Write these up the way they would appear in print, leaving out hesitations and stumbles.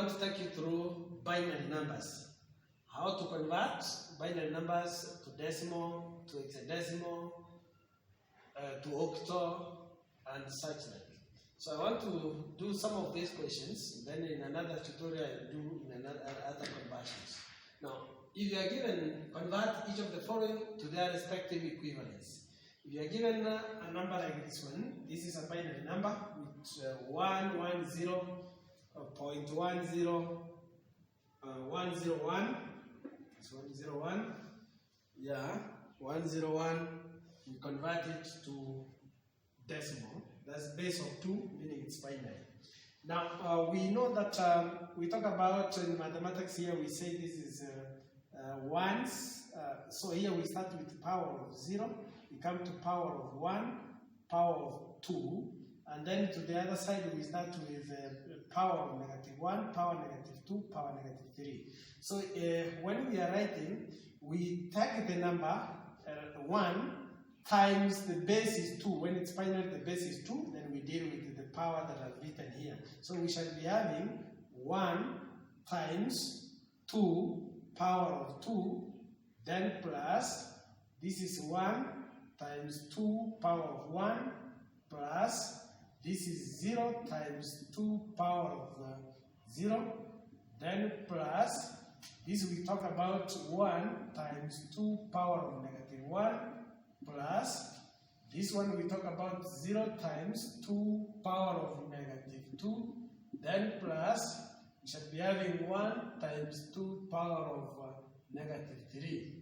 want to take you through binary numbers. How to convert binary numbers to decimal, to hexadecimal, to octal, and such like. So I want to do some of these questions, then in another tutorial I'll do in other conversions. Now, if you are given, convert each of the following to their respective equivalents. If you are given a number like this one, this is a binary number with 110.10, 101, it's 101, yeah, 101, we convert it to decimal. That's base of 2, meaning it's binary. Now, we know that we talk about in mathematics here, we say this is ones. So here we start with power of 0, we come to power of 1, power of 2, and then to the other side we start with power of -1, power -2, power -3. So when we are writing, we take the number 1 times the base is 2. When it's binary, the base is 2, then we deal with the power that I've written here. So we shall be having 1 times 2 power of 2, then plus, this is 1 times 2 power of 1, plus, this is 0 times 2 power of 0, then plus, this we talk about 1 times 2 power of -1, plus, this one we talk about 0 times 2 power of -2, then plus, we should be having 1 times 2 power of -3.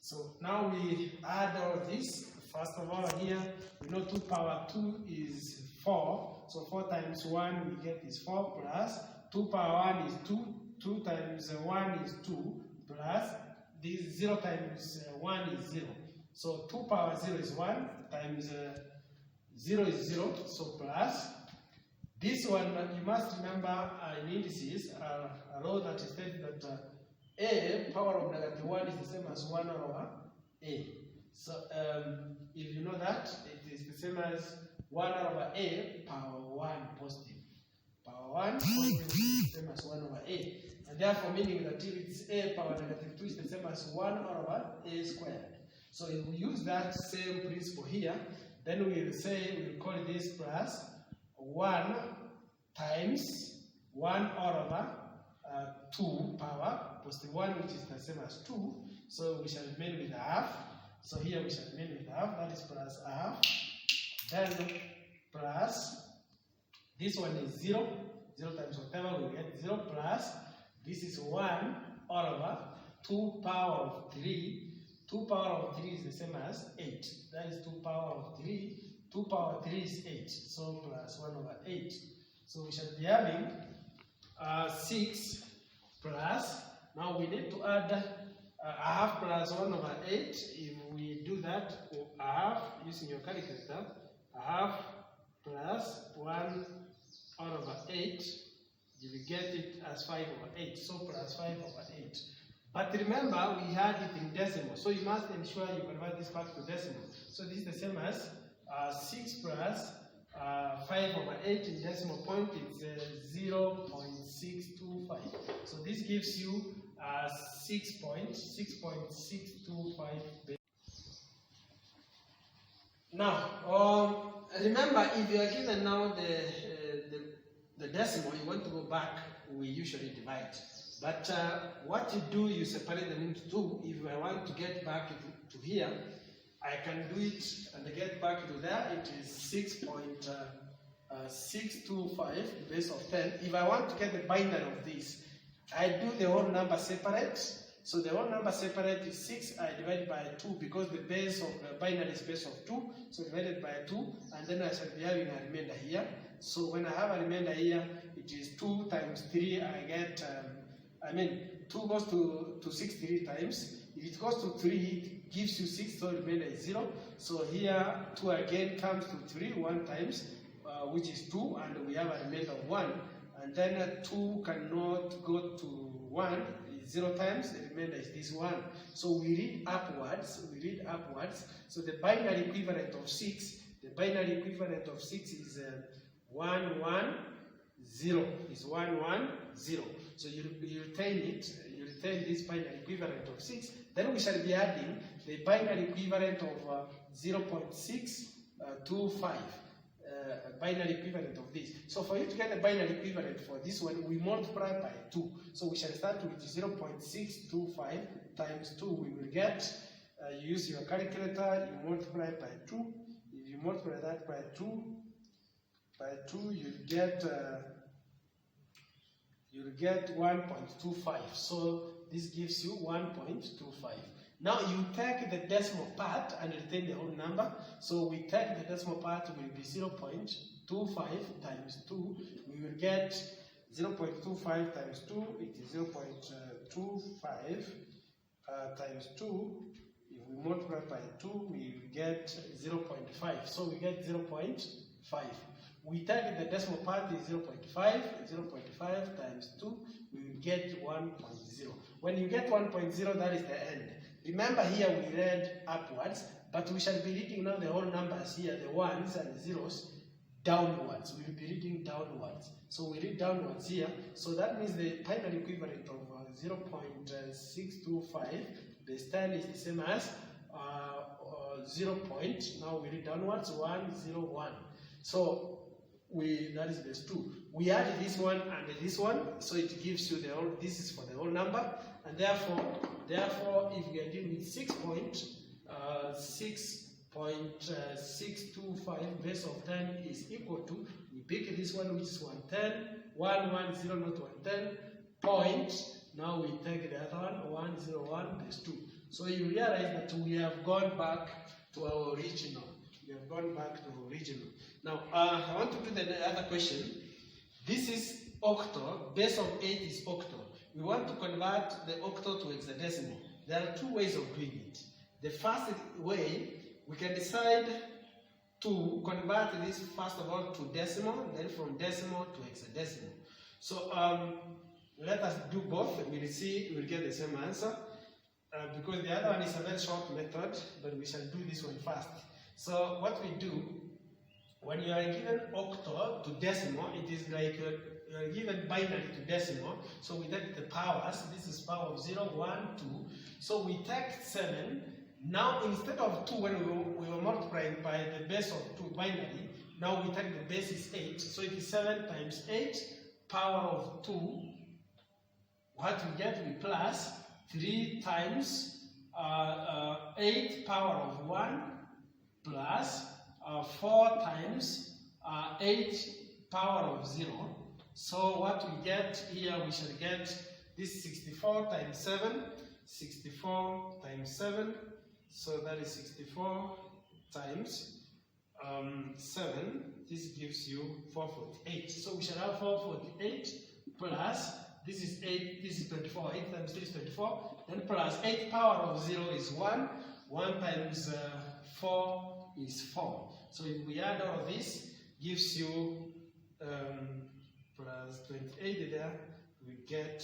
So now we add all this. First of all, here we know 2 power 2 is 4. So 4 times 1 we get is 4, plus 2 power 1 is 2. 2 times 1 is 2, plus this 0 times 1 is 0. So 2 power 0 is 1, times 0 is 0, so plus. This one, you must remember in indices, a law that states that a power of -1 is the same as 1 over a. So if you know that, it is the same as 1 over a power 1 positive. Power 1 positive is the same as 1 over a. And therefore meaning that if it's a power -2 is the same as 1 over a squared. So if we use that same principle here, then we'll say, we'll call this plus 1 times 1 over 2 power positive 1, which is the same as 2. So we shall remain with half. So here we shall remain with half, that is plus half. Then plus, this one is 0. 0 times whatever, we get 0 plus, this is 1 over 2 power of 3. 2 power of 3 is the same as 8. That is 2 power of 3. 2 power of 3 is 8. So plus 1 over 8. So we shall be having 6 plus, now we need to add a half plus 1 over 8. If we do that, a half, using your calculator, a half plus 1 over 8, you will get it as 5 over 8. So plus 5 over 8. But remember, we had it in decimal, so you must ensure you convert this back to decimal. So this is the same as 6 plus 5 over 8 in decimal point, it's 0.625. So this gives you 6.625. Now, remember, if you are given now the decimal, you want to go back, we usually divide. But what you do, you separate them into 2. If I want to get back to here, I can do it and get back to there. It is 6.625 base of 10. If I want to get the binary of this, I do the whole number separate. So the whole number separate is 6. I divide by 2 because the base of the binary is base of 2. So divided by 2, and then I shall be having a remainder here. So when I have a remainder here, it is 2 times 3. I get 2 goes to 6 3 times. If it goes to 3, it gives you 6, so remainder is 0. So here 2 again comes to 3 1 times, which is 2, and we have a remainder of 1. And then 2 cannot go to 1, 0 times, the remainder is this 1. So we read upwards, So the binary equivalent of 6, is 1 1 0, is 1 1 0. So you retain it, you retain this binary equivalent of 6. Then we shall be adding the binary equivalent of 0.625. Binary equivalent of this. So for you to get a binary equivalent for this one, we multiply by 2. So we shall start with 0.625 times 2. We will get, you use your calculator, you multiply by 2. If you multiply that by 2, you get 1.25. So this gives you 1.25. Now you take the decimal part and retain the whole number. So we take the decimal part will be 0.25 times 2. We will get 0.25 times 2. It is 0.25 times 2. If we multiply by 2, we will get 0.5. So we get 0.5. We take the decimal part is 0.5 times 2. We will get 1.0. When you get 1.0, that is the end. Remember here we read upwards, but we shall be reading now the whole numbers here, the ones and the zeros, downwards. We will be reading downwards. So we read downwards here. So that means the binary equivalent of 0.625 base 10 is the same as 0. Now we read downwards 101. So that is base 2. We add this one and this one, so it gives you the whole. This is for the whole number, and therefore, if we are dealing with 6.625 base of 10 is equal to, we pick this one which is 110, 110 not 110 point. Now we take the other one 101 base 2. So you realize that we have gone back to our original. We have gone back to our original. Now I want to do the other question. This is octal. Base of 8 is octal. We want to convert the octal to hexadecimal. There are two ways of doing it. The first way, we can decide to convert this first of all to decimal, then from decimal to hexadecimal. So let us do both. We'll see, we'll get the same answer. Because the other one is a very short method, but we shall do this one first. So what we do, when you are given octal to decimal, it is like you are given binary to decimal. So we take the powers. This is power of 0, 1, 2. So we take 7. Now instead of 2, when we were multiplying by the base of 2 binary, now we take the base is 8. So it is 7 times 8, power of 2. What we get, we plus 3 times 8 power of 1 plus 4 times 8 power of 0. So what we get here, we shall get this 64 times 7, 64 times 7. So that is 64 times 7. This gives you 448. So we shall have 448 plus, this is 8, this is 24. 8 times 3 is 24. Then plus 8 power of 0 is 1. 1 times 4 is 4. So if we add all of this, gives you plus 28 there, we get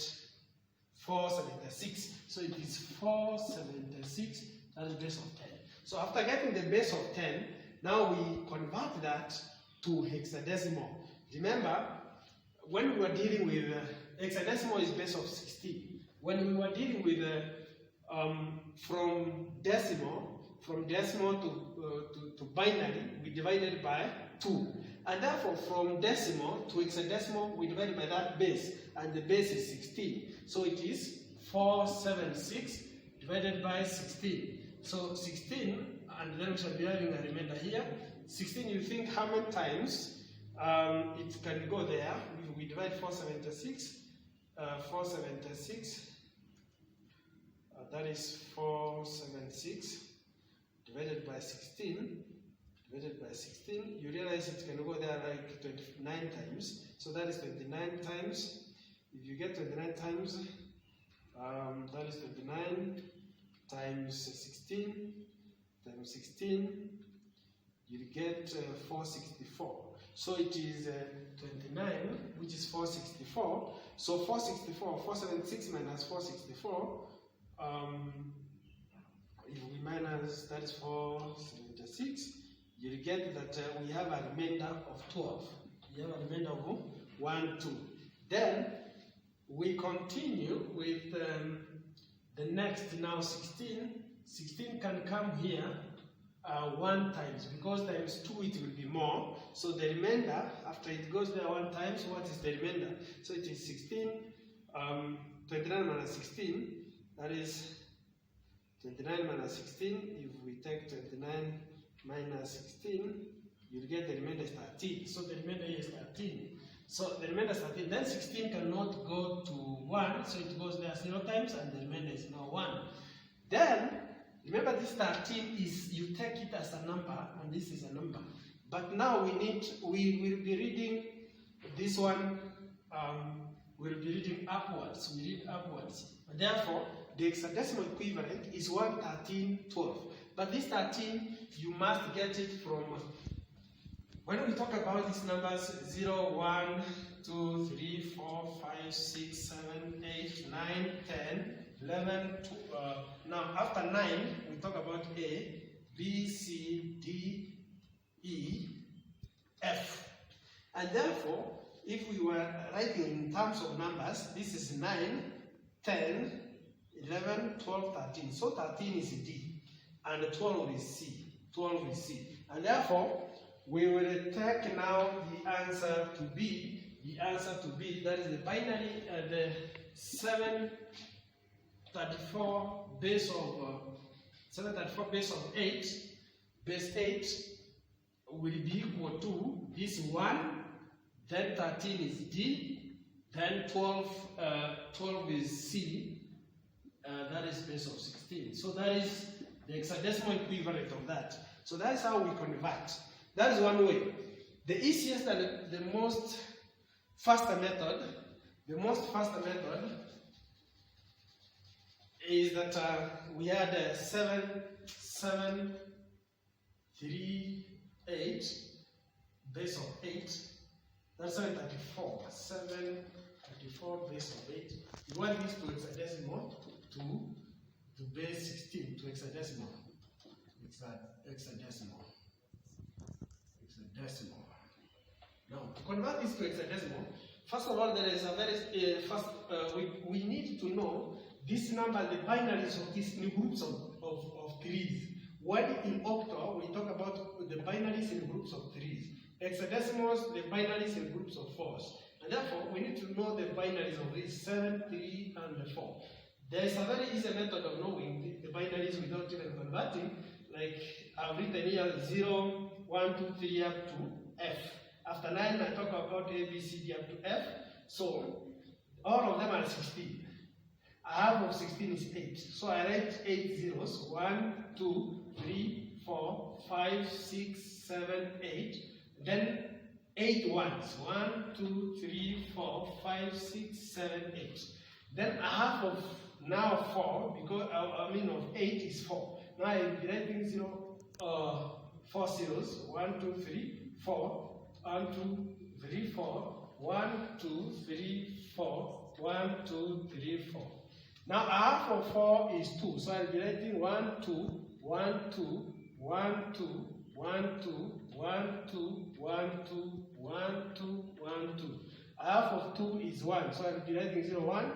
476. So it is 476, that is base of 10. So after getting the base of 10, now we convert that to hexadecimal. Remember, when we were dealing with hexadecimal is base of 16. When we were dealing with from decimal to binary, we divided by 2. And therefore, from decimal to hexadecimal, we divided by that base, and the base is 16. So it is 476 divided by 16. So 16, and then we shall be having a remainder here. 16, you think how many times it can go there? We divide 476. 476, that is 476 divided by 16. You realize it can go there like 29 times. So that is 29 times. If you get 29 times, that is 29 times 16 times 16. You get 464. So it is 29, which is 464. So 464, 476 minus 464. If we minus, that is 476. You get that we have a remainder of 12. You have a remainder of 1, 2. Then we continue with the next. Now 16. 16 can come here 1 times, because times 2 it will be more. So the remainder, after it goes there 1 times, what is the remainder? So it is 16, 29 minus 16, that is 29 minus 16. If we take 29 minus 16, you'll get the remainder is 13. So the remainder is 13. So the remainder is 13. Then 16 cannot go to 1, so it goes there 0 times, and the remainder is now 1. Then, remember this 13 is, you take it as a number, and this is a number. But now we will be reading this one, we'll be reading upwards. We read upwards. Therefore, the hexadecimal equivalent is 11312. But this 13, you must get it from, when we talk about these numbers, 0, 1, 2, 3, 4, 5, 6, 7, 8, 9, 10, 11, 12. Now, after 9, we talk about A, B, C, D, E, F. And therefore, if we were writing in terms of numbers, this is 9, 10, 11, 12, 13. So 13 is D, and 12 is C. 12 is C. And therefore, we will take now the answer to B. The answer to B, that is the binary, the 734 base of 8, base 8 will be equal to this 1, then 13 is D, then 12 is C, that is base of 16. So that is the hexadecimal equivalent of that. So that is how we convert. That is one way. The easiest and the most faster method, is that we had 7, 3, 8, base of 8. That's 734. 734 base of 8. You want this to hexadecimal to base 16 to hexadecimal. Hexadecimal. Now, to convert this to hexadecimal, first of all, there is a very we need to know this number, the binaries of these new groups of threes. When in octal, we talk about the binaries in groups of threes. Hexadecimals, the binaries in groups of fours. And therefore, we need to know the binaries of these 7, 3, and 4. There is a very easy method of knowing the binaries without even converting. Like I've written here 0, 1, 2, 3 up to F. After 9, I talk about A, B, C, D up to F. So all of them are 16. A half of 16 is 8. So I write 8 zeros. 1, 2, 3, 4, 5, 6, 7, 8. Then 8 ones. 1, 2, 3, 4, 5, 6, 7, 8. Then a half of now 4, because of 8 is 4. Now I'll be writing 4 zeros. 1, 2, 3, 4. 1, 2, 3, 4. 1, 2, 3, 4. 1, 2, 3, 4. Now a half of 4 is 2. So I'll be writing 1, 2, 1, 2, 1, 2, 1, 2, 1, 2, 1, 2, 1, 2, 1, 2. A half of 2 is 1. So I'll be writing 0, 1,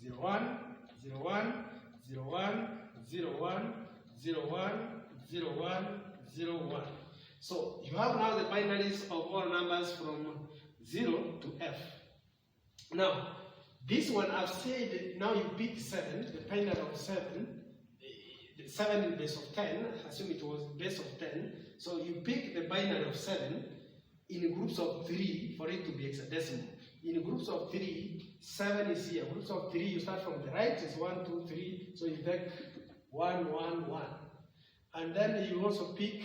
0, 1, 0, 1, 0, 1, 0, 1, 0, 1, 0, 1, 0, 1. So you have now the binaries of all numbers from 0 to F. Now, this one I've said, now you pick 7, the binary of 7, 7 in base of 10, assume it was base of 10. So you pick the binary of 7 in groups of 3 for it to be hexadecimal. In groups of 3, 7 is here. Groups of 3, you start from the right, is 1, 2, 3. So you take 1, 1, 1. And then you also pick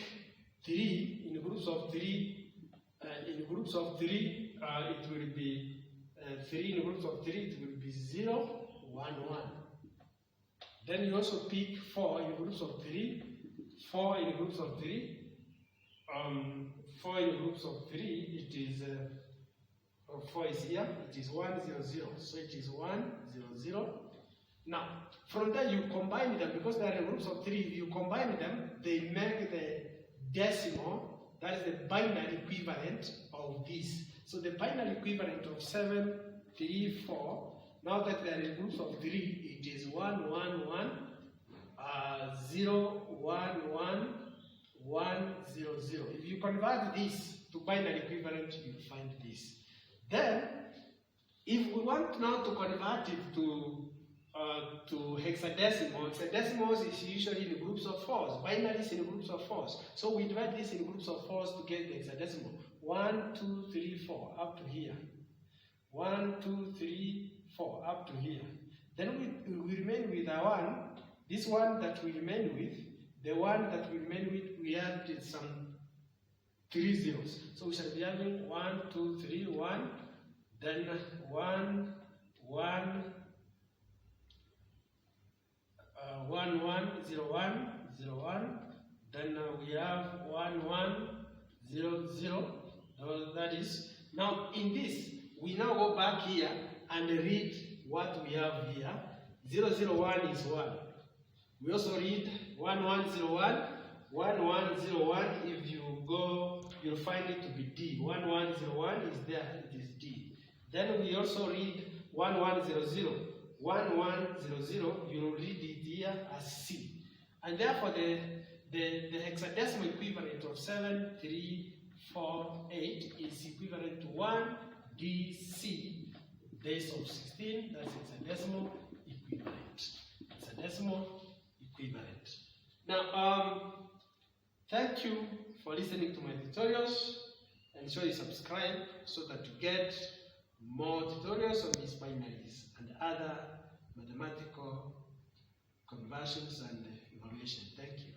3 in groups of 3. It will be 3 in groups of 3, it will be 0, 1, 1. Then you also pick 4 in groups of 3, 4 in groups of 3, 4 in groups of 3, it is 4 is here, it is 1, 0, 0. So it is 1, 0, 0. Now, from there you combine them, because they are in groups of 3, if you combine them, they make the decimal, that is the binary equivalent of this. So the binary equivalent of 7, 3, 4 Now that they are in groups of 3, it is 1, 1, 1, 0, 1, 1, 1, 0, 0. If you convert this to binary equivalent, you will find this. Then, if we want now to convert it to hexadecimal, hexadecimals is usually in groups of 4s, binaries in groups of 4s. So we divide this in groups of 4s to get the hexadecimal. 1, 2, 3, 4, up to here. 1, 2, 3, 4, up to here. Then we remain with our 1. This one that we remain with, the one that we remain with, we added some 3 zeros. So we shall be having 1, 2, 3, 1, then 1, 1, 1, 1, 0, 1, 0, 1, then we have 1, 1, 0, 0, that is. Now in this, we now go back here and read what we have here. 0, 0, 1 is 1. We also read 1, 1, 0, 1, 1, 1, 0, 1. If you go, you'll find it to be D. 1, 1, 0, 1 is there, it is D. Then we also read 1, 1, 0, 0. 1, 1, 0, 0, you will read it here as C. And therefore, the hexadecimal equivalent of 7, 3, 4, 8 is equivalent to 1 DC, base of 16, that's hexadecimal equivalent. Hexadecimal equivalent. Now, thank you for listening to my tutorials. Ensure you subscribe so that you get more tutorials on these binaries and other mathematical conversions and evaluation. Thank you.